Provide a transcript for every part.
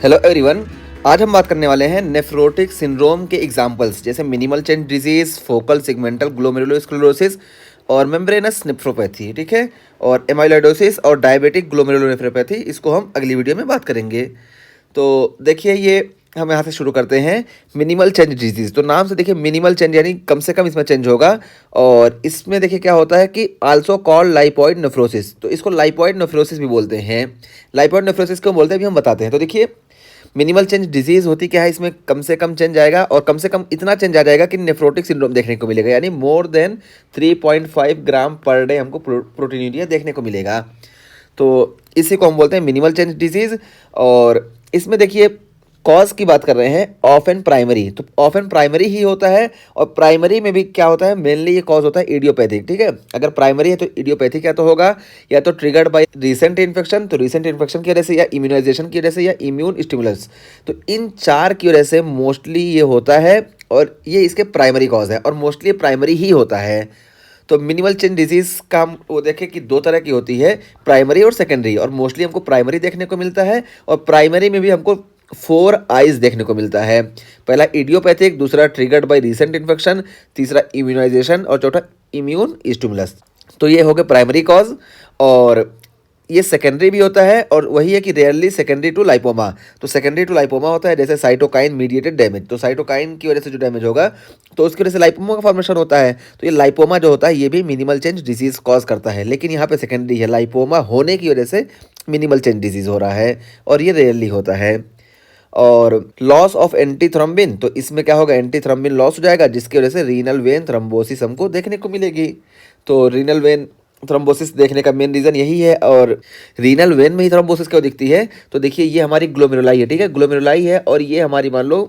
Hello everyone. आज हम बात करने वाले हैं नेफ्रोटिक सिंड्रोम के एग्जांपल्स जैसे minimal change disease, focal segmental glomerulosclerosis और मेम्ब्रेनस नेफ्रोपैथी, ठीक है। और एमाइलोइडोसिस और डायबिटिक ग्लोमेरुलोनेफ्रोपैथी, इसको हम अगली वीडियो में बात करेंगे। तो देखिए, ये हम यहाँ से शुरू करते हैं। मिनिमल चेंज डिजीज, तो नाम से देखिए मिनिमल चेंज यानी कम से कम इसमें चेंज होगा। और इसमें देखिए क्या होता है कि आल्सो कॉल्ड लाइपॉइड नेफ्रोसिस, तो इसको लाइपॉइड नेफ्रोसिस भी बोलते हैं। लाइपॉइड नेफ्रोसिस क्यों बोलते हैं अभी हम बताते हैं। तो देखिए, मिनिमल चेंज डिजीज होती क्या है, इसमें कम से कम चेंज आएगा और कम से कम इतना चेंज आ जाएगा कि नेफ्रोटिक सिंड्रोम देखने को मिलेगा, यानी मोर देन 3.5 ग्राम पर डे हमको प्रोटीनूरिया देखने को मिलेगा। तो इसी को हम बोलते हैं मिनिमल चेंज डिजीज। और इसमें देखिए कॉज की बात कर रहे हैं, ऑफ एंड प्राइमरी, तो ऑफ एंड प्राइमरी ही होता है। और प्राइमरी में भी क्या होता है, मेनली ये कॉज होता है इडियोपैथिक, ठीक है। अगर प्राइमरी है तो इडियोपैथिक क्या तो होगा, या तो ट्रिगर्ड बाय रीसेंट इन्फेक्शन, तो रीसेंट इन्फेक्शन की वजह से, या इम्यूनाइजेशन की वजह से, या इम्यून स्टिमुलस, तो इन चार की वजह से मोस्टली ये होता है। और ये इसके प्राइमरी कॉज है और मोस्टली प्राइमरी ही होता है। तो मिनिमल चेन डिजीज का हम वो देखें कि दो तरह की होती है, प्राइमरी और सेकेंडरी। और मोस्टली हमको प्राइमरी देखने को मिलता है और प्राइमरी में भी हमको 4 आइज देखने को मिलता है। पहला इडियोपैथिक, दूसरा ट्रिगर्ड बाय रीसेंट इन्फेक्शन, तीसरा इम्यूनाइजेशन और चौथा इम्यून स्टिमुलस। तो ये हो गए प्राइमरी कॉज। और ये सेकेंडरी भी होता है और वही है कि रेयरली सेकेंडरी टू लाइपोमा। तो सेकेंडरी टू लाइपोमा होता है जैसे साइटोकाइन मीडिएटेड डैमेज, तो साइटोकाइन की वजह से जो डैमेज होगा तो उसकी वजह से लाइपोमा का फॉर्मेशन होता है। तो ये लाइपोमा जो होता है ये भी मिनिमल चेंज डिजीज कॉज करता है, लेकिन यहाँ पे सेकेंडरी है, लाइपोमा होने की वजह से मिनिमल चेंज डिजीज हो रहा है और ये रेयरली होता है। और लॉस ऑफ एंटीथ्रोम्बिन, तो इसमें क्या होगा, एंटीथ्रोम्बिन लॉस हो जाएगा जिसकी वजह से रीनल वेन थ्रोम्बोसिस हमको देखने को मिलेगी। तो रीनल वेन थ्रोम्बोसिस देखने का मेन रीज़न यही है। और रीनल वेन में ही थ्रोम्बोसिस क्यों दिखती है, तो देखिए ये हमारी ग्लोमेरुलाई है, ठीक है, ग्लोमेरुलाई है और ये हमारी मान लो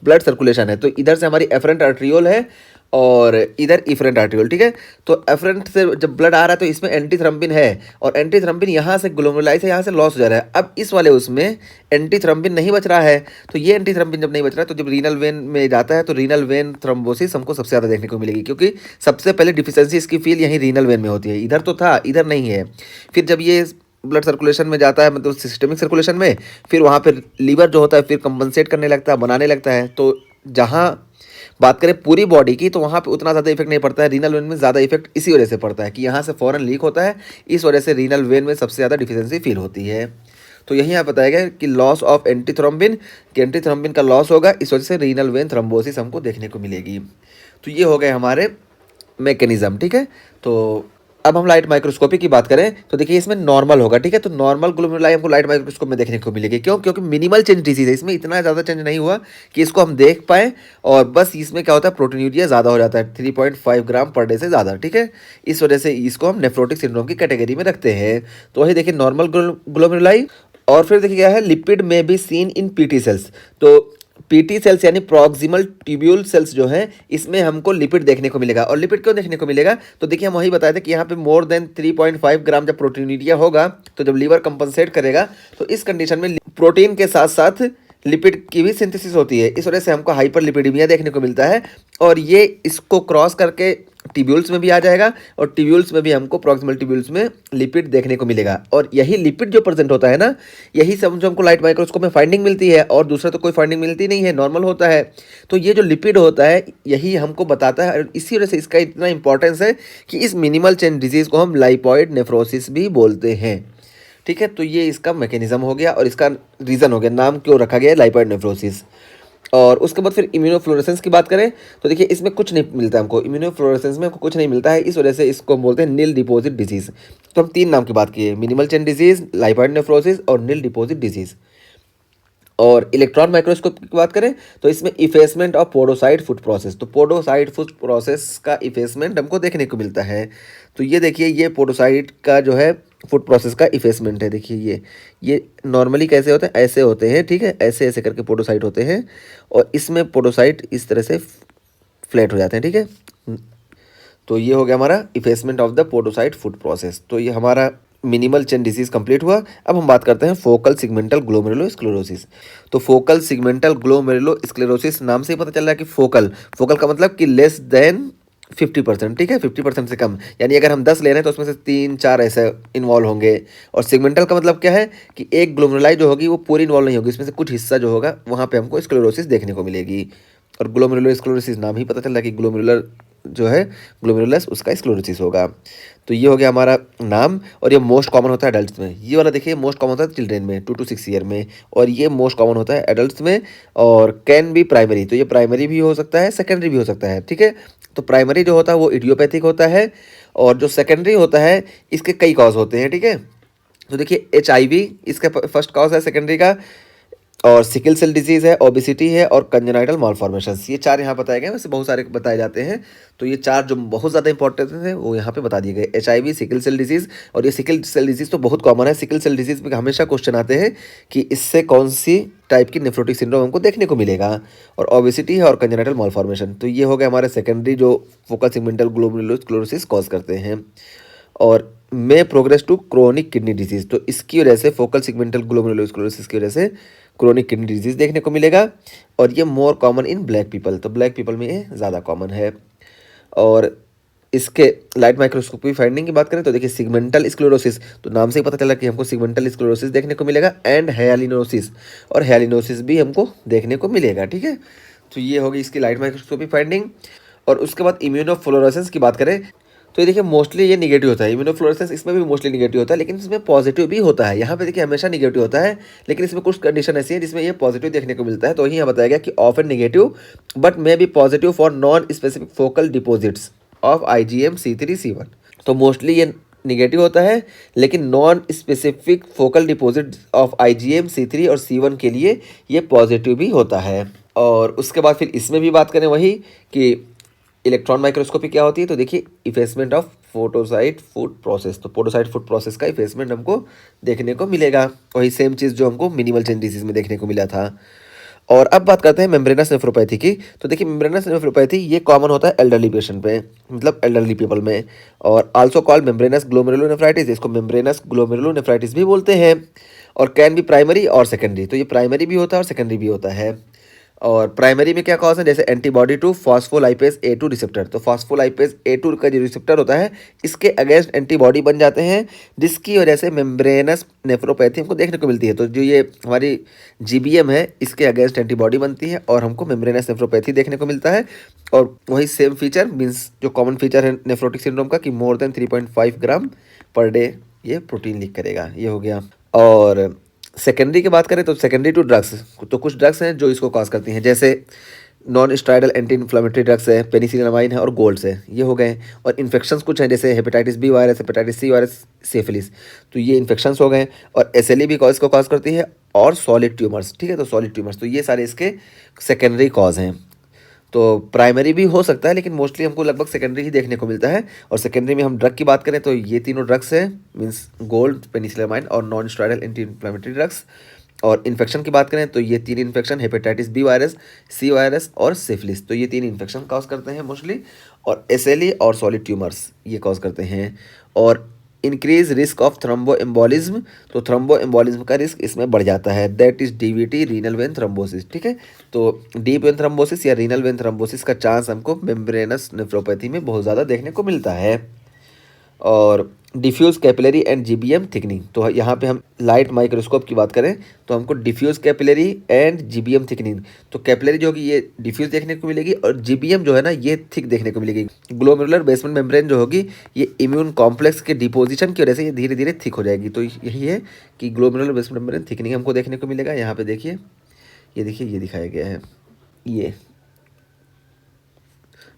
ब्लड सर्कुलेशन है। तो इधर से हमारी एफरेंट आर्ट्रियोल है और इधर इफरेंट आर्ट्रियोल, ठीक है। तो एफरेंट से जब ब्लड आ रहा है तो इसमें एंटीथ्रम्बिन है और एंटीथ्रम्बिन यहाँ से ग्लोमेरुलाई से यहाँ से लॉस हो जा रहा है। अब इस वाले उसमें एंटीथ्रम्बिन नहीं बच रहा है, तो ये एंटीथ्रम्बिन जब नहीं बच रहा है तो जब रीनल वेन में जाता है तो रीनल वेन थ्रोम्बोसिस हमको सबसे ज़्यादा देखने को मिलेगी, क्योंकि सबसे पहले डिफिशियंसी इसकी फील यहीं रीनल वेन में होती है। इधर तो था, इधर नहीं है। फिर जब ये ब्लड सर्कुलेशन में जाता है, मतलब सिस्टमिक सर्कुलेशन में, फिर वहाँ पर लीवर जो होता है फिर कंपनसेट करने लगता है, बनाने लगता है। तो जहाँ बात करें पूरी बॉडी की तो वहाँ पे उतना ज़्यादा इफेक्ट नहीं पड़ता है, रीनल वेन में ज़्यादा इफेक्ट इसी वजह से पड़ता है कि यहाँ से फॉरन लीक होता है, इस वजह से रीनल वेन में सबसे ज़्यादा डिफिशियंसी फील होती है। तो यही यहाँ बताया गया कि लॉस ऑफ एंटीथ्रोम्बिन, कि एंटीथ्रोम्बिन का लॉस होगा, इस वजह से रीनल वेन थ्रोम्बोसिस हमको देखने को मिलेगी। तो ये हो गए हमारे मैकेनिज्म, ठीक है। तो अब हम लाइट माइक्रोस्कोपी की बात करें तो देखिए इसमें नॉर्मल होगा, ठीक है। तो नॉर्मल ग्लोमेरुलाई हमको लाइट माइक्रोस्कोप में देखने को मिलेगी, क्यों, क्योंकि मिनिमल चेंज डिजीज है, इसमें इतना ज़्यादा चेंज नहीं हुआ कि इसको हम देख पाए। और बस इसमें क्या होता है, प्रोटीनूरिया ज़्यादा हो जाता है 3.5 ग्राम पर डे से ज़्यादा, ठीक है। इस वजह से इसको हम नेफ्रोटिक सिंड्रोम की कैटेगरी में रखते हैं। तो वही देखिए नॉर्मल ग्लोमेरुलाई। और फिर देखिए क्या है, लिपिड में be seen in PT cells. तो पीटी सेल्स यानी प्रॉक्सिमल ट्यूब्यूल सेल्स जो हैं, इसमें हमको लिपिड देखने को मिलेगा। और लिपिड क्यों देखने को मिलेगा, तो देखिए हम वही बताए थे कि यहाँ पे मोर देन 3.5 ग्राम जब प्रोटीनूरिया होगा तो जब लीवर कंपनसेट करेगा तो इस कंडीशन में प्रोटीन के साथ साथ लिपिड की भी सिंथेसिस होती है, इस वजह से हमको हाइपर लिपिडीमिया देखने को मिलता है। और ये इसको क्रॉस करके ट्यूब्यूल्स में भी आ जाएगा और ट्यूब्यूल्स में भी हमको प्रॉक्सिमल ट्यूब्यूल्स में लिपिड देखने को मिलेगा। और यही लिपिड जो प्रेजेंट होता है ना, यही सब जो हमको लाइट माइक्रोस्कोप में फाइंडिंग मिलती है और दूसरा तो कोई फाइंडिंग मिलती नहीं है, नॉर्मल होता है। तो ये जो लिपिड होता है यही हमको बताता है और इसी वजह से इसका इतना इंपॉर्टेंस है कि इस मिनिमल चेन डिजीज़ को हम लाइपॉइड नेफ्रोसिस भी बोलते हैं, ठीक है। तो ये इसका मैकेनिज्म हो गया और इसका रीज़न हो गया, नाम क्यों रखा गया है लाइपॉइड नेफ्रोसिस। और उसके बाद फिर इम्यूनोफ्लोरेसेंस की बात करें तो देखिए इसमें कुछ नहीं मिलता हमको, इम्यूनोफ्लोरेसेंस में हमको कुछ नहीं मिलता है, इस वजह से इसको हम बोलते हैं नील डिपॉजिट डिजीज़। तो हम 3 नाम की बात की है, मिनिमल चेन डिजीज़, लाइपॉइड नेफ्रोसिस और नील डिपॉजिट डिजीज़। और इलेक्ट्रॉन माइक्रोस्कोप की बात करें तो इसमें effacement of podocyte food process, तो पोडोसाइट फूड प्रोसेस का इफेसमेंट हमको देखने को मिलता है। तो ये देखिए ये पोडोसाइट का जो है फूड प्रोसेस का इफेसमेंट है। देखिए ये नॉर्मली कैसे होते हैं, ऐसे होते हैं, ठीक है, ऐसे ऐसे करके पोडोसाइट होते हैं और इसमें पोडोसाइट इस तरह से फ्लैट हो जाते हैं, ठीक है। तो ये हो गया हमारा effacement of the podocyte food process. तो ये हमारा मिनिमल चेन डिजीज कंप्लीट हुआ। अब हम बात करते हैं फोकल सिगमेंटल ग्लोमेरुलोस्क्लेरोसिस। तो फोकल सिगमेंटल ग्लोमेरुलोस्क्लेरोसिस नाम से ही पता चल रहा है कि फोकल, फोकल का मतलब कि लेस देन 50%, ठीक है, 50% से कम, यानी अगर हम 10 ले रहे हैं तो उसमें से 3-4 ऐसे इन्वॉल्व होंगे। और सेगमेंटल का मतलब क्या है कि एक ग्लोमेरुलाई जो होगी वो पूरी इन्वॉल्व नहीं होगी, इसमें से कुछ हिस्सा जो होगा वहाँ पे हमको स्क्लेरोसिस देखने को मिलेगी। और ग्लोमेरुलर स्क्लेरोसिस नाम ही पता चल रहा है कि ग्लोमेरुलर जो है ग्लोमेरुलस उसका स्क्लेरोसिस होगा। तो ये हो गया हमारा नाम। और ये मोस्ट कॉमन होता है एडल्ट में, ये वाला देखिए मोस्ट कॉमन होता है चिल्ड्रेन में 2 to 6 ईयर में, और ये मोस्ट कॉमन होता है एडल्ट में। और कैन बी प्राइमरी, तो ये प्राइमरी भी हो सकता है, सेकेंडरी भी हो सकता है, ठीक है। तो प्राइमरी जो होता है वो इडियोपैथिक होता है, और जो सेकेंडरी होता है इसके कई कॉज होते हैं, ठीक है। तो देखिए HIV इसका फर्स्ट कॉज है सेकेंडरी का, और सिकल सेल डिजीज़ है, ओबिसिटी है, और कंजेनाइटल मालफॉर्मेशंस, ये 4 यहाँ बताए गए, वैसे बहुत सारे बताए जाते हैं। तो ये 4 जो बहुत ज़्यादा इंपॉर्टेंट है वो यहाँ पे बता दिए गए, HIV, सिकल सेल डिजीज़। और ये सिकल सेल डिजीज़ तो बहुत कॉमन है, सिकल सेल डिजीज़ में हमेशा क्वेश्चन आते हैं कि इससे कौन सी टाइप की नेफ्रोटिक सिंड्रोम हमको देखने को मिलेगा। और ओबिसिटी है और कंजेनाइटल मालफॉर्मेशन, तो ये हो गया हमारे सेकेंडरी जो फोकल सेगमेंटल ग्लोमेरुलोस्क्लेरोसिस कॉज करते हैं। और में progress to chronic kidney disease, तो इसकी वजह से फोकल सेगमेंटल ग्लोमेरुलोस्क्लेरोसिस की वजह से क्रोनिक किडनी डिजीज़ देखने को मिलेगा। और ये more common in black people, तो ब्लैक पीपल में ये ज़्यादा कॉमन है। और इसके लाइट माइक्रोस्कोपी फाइंडिंग की बात करें तो देखिए सिगमेंटल स्क्लेरोसिस, तो नाम से ही पता चला कि हमको सिगमेंटल स्क्लेरोसिस देखने को मिलेगा, एंड हेलिनोसिस, और हेलिनोसिस भी हमको देखने को मिलेगा, ठीक है। तो ये होगी इसकी लाइट माइक्रोस्कोपी फाइंडिंग। और उसके बाद इम्यूनोफ्लोरेसेंस की बात करें तो ये देखिए मोस्टली ये निगेटिव होता है, इम्यूनोफ्लोरेसेंस इसमें भी मोस्टली निगेटिव होता है, लेकिन इसमें पॉजिटिव भी होता है। यहाँ पे देखिए हमेशा निगेटिव होता है, लेकिन इसमें कुछ कंडीशन ऐसी है जिसमें ये पॉजिटिव देखने को मिलता है। तो यहाँ बताया गया कि often negative but may be positive for non specific focal deposits of IgM C3 C1, तो मोस्टली ये निगेटिव होता है, लेकिन non specific focal deposit of IgM C3 और C1 के लिए ये पॉजिटिव भी होता है। और उसके बाद फिर इसमें भी बात करें वही कि इलेक्ट्रॉन माइक्रोस्कोपी क्या होती है, तो देखिए इफेसमेंट ऑफ फोटोसाइट फूड प्रोसेस, तो फोटोसाइट फूड प्रोसेस का इफेसमेंट हमको देखने को मिलेगा, वही सेम चीज़ जो हमको मिनिमल चेन डिजीज में देखने को मिला था। और अब बात करते हैं मेम्ब्रेनस नेफ्रोपैथी की। तो देखिए मेम्ब्रेनस नेफ्रोपैथी ये कॉमन होता है एल्डरली पेशेंट पे, मतलब एल्डरली पीपल में, और आल्सो कॉल्ड मेम्ब्रेनस ग्लोमेरुलोनेफ्राइटिस, इसको मेम्ब्रेनस ग्लोमेरुलोनेफ्राइटिस भी बोलते हैं। और कैन भी प्राइमरी और सेकेंडरी, तो ये प्राइमरी भी होता है और सेकेंडरी भी होता है। और प्राइमरी में क्या कॉज है, जैसे antibody to phospholipase A2 receptor, तो फॉस्फोलाइपेज A2 का जो रिसेप्टर होता है इसके अगेंस्ट एंटीबॉडी बन जाते हैं, जिसकी वजह से मेम्ब्रेनस नेफ्रोपैथी हमको देखने को मिलती है। तो जो ये हमारी GBM है इसके अगेंस्ट एंटीबॉडी बनती है और हमको मेम्ब्रेनस नेफ्रोपैथी देखने को मिलता है। और वही सेम फीचर मीन्स जो कॉमन फीचर है नेफ्रोटिक सिंड्रोम का कि मोर देन 3.5 ग्राम पर डे ये प्रोटीन लीक करेगा, ये हो गया। और सेकेंडरी की बात करें तो सेकेंडरी टू ड्रग्स, तो कुछ ड्रग्स हैं जो इसको कॉज करती हैं, जैसे non steroidal anti inflammatory drugs है, पेनिसिलिनामाइन है और गोल्ड्स है, ये हो गए। और इन्फेक्शंस कुछ हैं जैसे hepatitis B virus, hepatitis C virus, syphilis, तो ये इन्फेक्शंस हो गए। और SLE भी इसको कॉज करती है, और सॉलिड ट्यूमर्स, ठीक है, तो सॉलिड ट्यूमर्स, तो ये सारे इसके सेकेंडरी कॉज हैं। तो प्राइमरी भी हो सकता है, लेकिन मोस्टली हमको लगभग सेकेंडरी ही देखने को मिलता है। और सेकेंडरी में हम ड्रग की बात करें तो ये तीनों ड्रग्स हैं, मीन्स गोल्ड, पेनिसिलिनामाइन और non steroidal anti inflammatory drugs. और इन्फेक्शन की बात करें तो ये 3 infection, hepatitis B virus, C virus और सिफिलिस, तो ये 3 इन्फेक्शन कॉज करते हैं मोस्टली। और SLE और सॉलिड ट्यूमर्स ये कॉज करते हैं। और इंक्रीज रिस्क ऑफ थ्रोम्बोएम्बोलिज्म, तो थ्रोम्बोएम्बोलिज्म का रिस्क इसमें बढ़ जाता है, that is DVT, renal vein thrombosis, ठीक है। तो डीप वेन थ्रोम्बोसिस या रीनल वेन थ्रोम्बोसिस का चांस हमको मेम्ब्रेनस नेफ्रोपैथी में बहुत ज़्यादा देखने को मिलता है। और diffuse capillary and GBM thickening, तो यहाँ पे हम लाइट माइक्रोस्कोप की बात करें तो हमको diffuse capillary and GBM thickening, तो कैपिलरी जो होगी ये डिफ्यूज देखने को मिलेगी, और GBM जो है ना ये थिक देखने को मिलेगी। ग्लोमेरुलर बेसमेंट मेम्ब्रेन जो होगी ये इम्यून कॉम्प्लेक्स के डिपोजिशन की वजह से ये धीरे धीरे थिक हो जाएगी। तो यही है कि ग्लोमेरुलर बेसमेंट मेम्ब्रेन थिकनिंग हमको देखने को मिलेगा। यहाँ पे देखिए, ये देखिए, ये दिखाया गया है ये,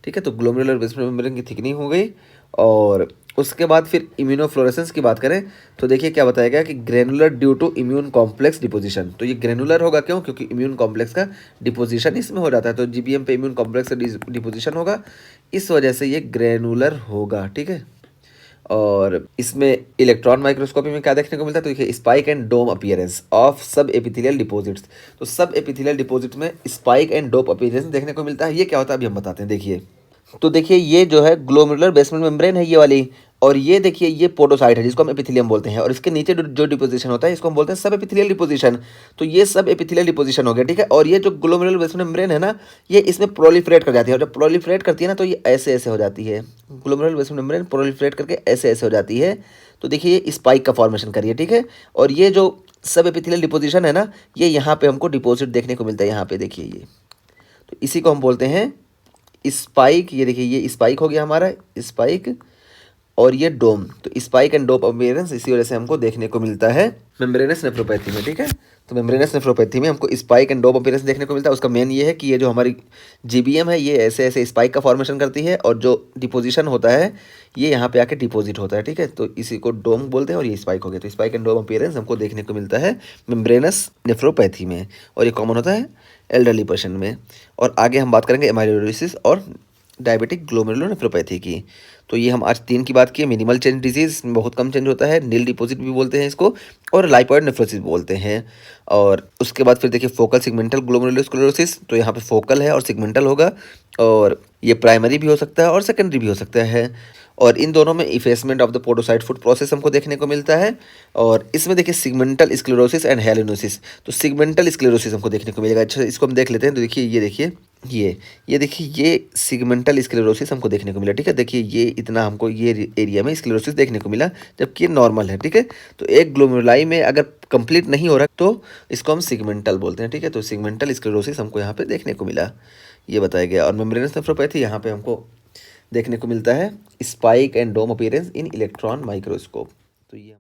ठीक है। तो ग्लोमेरुलर बेसमेंट मेम्ब्रेन की थिकनिंग हो गई। और उसके बाद फिर इम्यूनोफ्लोरेसेंस की बात करें तो देखिए क्या बताया गया कि granular due to immune complex deposition, तो ये ग्रेनुलर होगा क्यों, क्योंकि इम्यून कॉम्प्लेक्स का डिपोजिशन इसमें हो जाता है, तो GBM पे इम्यून कॉम्प्लेक्स का डिपोजिशन होगा, इस वजह से ये ग्रेनुलर होगा, ठीक है। और इसमें इलेक्ट्रॉन माइक्रोस्कोपी में क्या देखने को मिलता है, तो देखिए spike and dome appearance of sub epithelial deposits, तो सब एपिथेलियल डिपॉजिट में स्पाइक एंड डोम अपीयरेंस देखने को मिलता है। ये क्या होता है अभी हम बताते हैं, देखिए। तो देखिए ये जो है ग्लोमेरुलर बेसमेंट मेम्ब्रेन है ये वाली, और ये देखिए ये पोडोसाइट है जिसको हम एपिथेलियम बोलते हैं, और इसके नीचे जो डिपोजिशन होता है इसको हम बोलते हैं सब एपिथेलियल डिपोजिशन। तो ये सब एपिथेलियल डिपोजिशन हो गया, ठीक है। और ये जो ग्लोमेरुलर बेसमेंट मेम्ब्रेन है ना, ये इसमें प्रोलिफरेट कर जाती है, और जब प्रोलिफरेट करती है ना तो ये ऐसे ऐसे हो जाती है। ग्लोमेरुलर बेसमेंट मेम्ब्रेन प्रोलिफरेट करके ऐसे ऐसे हो जाती है। तो देखिए ये स्पाइक का फॉर्मेशन करिए, ठीक है। और ये जो सब एपिथेलियल डिपोजिशन है ना, ये यहाँ पे हमको डिपोजिट देखने को मिलता है, यहाँ पे देखिए ये। तो इसी को हम बोलते हैं स्पाइक। ये देखिए ये स्पाइक हो गया हमारा, स्पाइक, और ये डोम। तो स्पाइक एंड डोम अपीयरेंस इसी वजह से हमको देखने को मिलता है मेम्ब्रेनस नेफ्रोपैथी में, ठीक है। तो मेम्ब्रेनस नेफ्रोपैथी में हमको स्पाइक एंड डोम अपीयरेंस देखने को मिलता है। उसका मेन ये है कि ये जो हमारी जीबीएम है ये ऐसे ऐसे स्पाइक का फॉर्मेशन करती है, और जो डिपोजिशन होता है ये यहाँ पे आके डिपोजिट होता है, ठीक है। तो इसी को डोम बोलते हैं, और ये स्पाइक हो गया। तो स्पाइक एंड डोम अपीयरेंस हमको देखने को मिलता है मेम्ब्रेनस नेफ्रोपैथी में, और ये कॉमन होता है एल्डरली पर्सन में। और आगे हम बात करेंगे एमाइलोइडोसिस और डायबिटिक ग्लोमेरुलर नेफ्रोपैथी की। तो ये हम आज 3 की बात की है। मिनिमल चेंज डिजीज बहुत कम चेंज होता है, नील डिपॉजिट भी बोलते हैं इसको, और लाइपॉइड नेफ्रोसिस बोलते हैं। और उसके बाद फिर देखिए फोकल सिगमेंटल ग्लोमेरुलर स्क्लेरोसिस। तो यहाँ पे फोकल है और सिगमेंटल होगा, और ये प्राइमरी भी हो सकता है और सेकेंडरी भी हो सकता है। और इन दोनों में effacement of the podocyte foot process हमको देखने को मिलता है। और इसमें देखिए सिगमेंटल स्क्लेरोसिस एंड हेलिनोसिस। तो सिगमेंटल स्क्लेरोसिस हमको देखने को मिलेगा। अच्छा इसको हम देख लेते हैं। तो देखिए ये देखिए ये सिगमेंटल स्क्लेरोसिस हमको देखने को मिला, ठीक है। देखिए ये इतना हमको ये एरिया में स्क्लेरोसिस देखने को मिला, जबकि ये नॉर्मल है, ठीक है। तो एक ग्लोमेरुलाई में अगर कंप्लीट नहीं हो रहा तो इसको हम सिगमेंटल बोलते हैं, ठीक है। तो सिगमेंटल स्क्लेरोसिस हमको यहाँ पे देखने को मिला, ये बताया गया। और मेम्ब्रेनस नेफ्रोपैथी यहाँ पे हमको देखने को मिलता है spike and dome appearance in electron microscope. तो ये